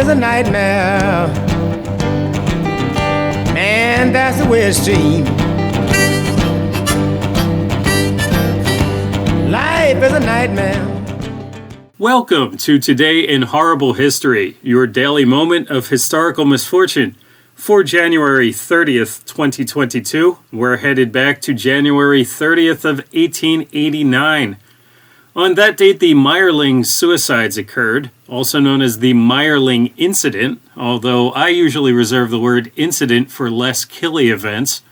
is a nightmare. Man, that's the way it seems. Life is a nightmare. Welcome to Today in Horrible History, your daily moment of historical misfortune. For January 30th, 2022, we're headed back to January 30th of 1889. On that date, the Mayerling suicides occurred, also known as the Mayerling incident, although I usually reserve the word incident for less killy events.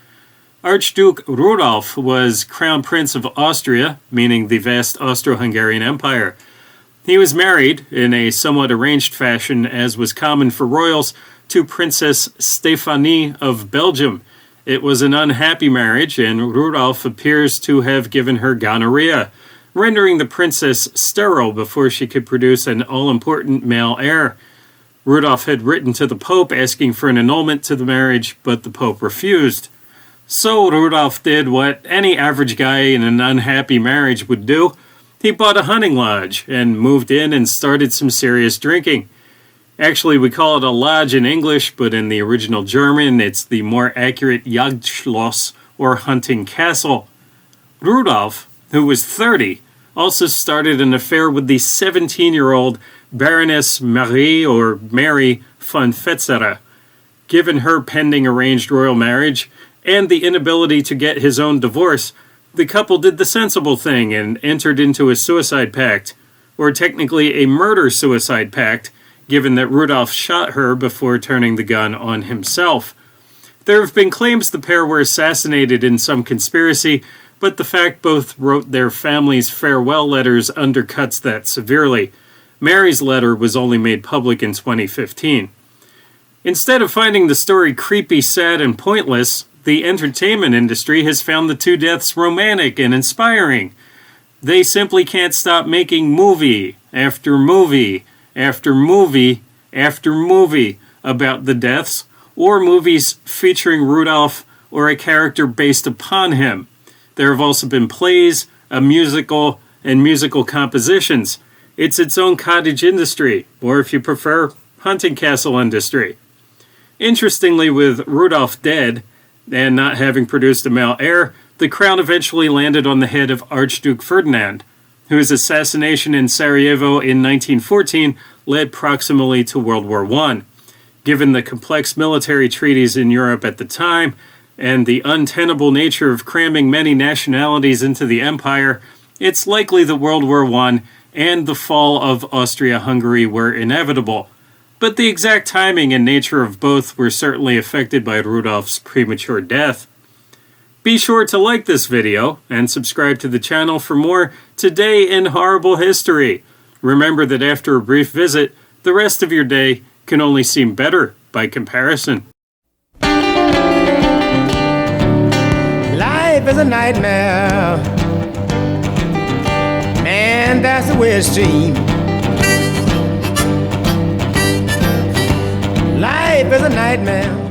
Archduke Rudolf was Crown Prince of Austria, meaning the vast Austro-Hungarian Empire. He was married, in a somewhat arranged fashion as was common for royals, to Princess Stephanie of Belgium. It was an unhappy marriage, and Rudolf appears to have given her gonorrhea, rendering the princess sterile before she could produce an all-important male heir. Rudolf had written to the Pope asking for an annulment to the marriage, but the Pope refused. So Rudolf did what any average guy in an unhappy marriage would do. He bought a hunting lodge and moved in and started some serious drinking. Actually, we call it a lodge in English, but in the original German, it's the more accurate Jagdschloss, or hunting castle. Rudolf, who was 30, also started an affair with the 17-year-old Baroness Marie, or Mary, von Fetzera. Given her pending arranged royal marriage and the inability to get his own divorce, the couple did the sensible thing and entered into a suicide pact, or technically a murder-suicide pact, given that Rudolf shot her before turning the gun on himself. There have been claims the pair were assassinated in some conspiracy, but the fact both wrote their families' farewell letters undercuts that severely. Mary's letter was only made public in 2015. Instead of finding the story creepy, sad, and pointless, the entertainment industry has found the two deaths romantic and inspiring. They simply can't stop making movie after movie after movie after movie about the deaths, or movies featuring Rudolf or a character based upon him. There have also been plays, a musical, and musical compositions. It's its own cottage industry, or if you prefer, hunting castle industry. Interestingly, with Rudolf dead, and not having produced a male heir, the crown eventually landed on the head of Archduke Ferdinand, whose assassination in Sarajevo in 1914 led proximally to World War I. Given the complex military treaties in Europe at the time, and the untenable nature of cramming many nationalities into the empire, it's likely that World War I and the fall of Austria-Hungary were inevitable. But the exact timing and nature of both were certainly affected by Rudolf's premature death. Be sure to like this video and subscribe to the channel for more Today in Horrible History. Remember that after a brief visit, the rest of your day can only seem better by comparison. Life is a nightmare. Man, that's the way it seems. Life is a nightmare.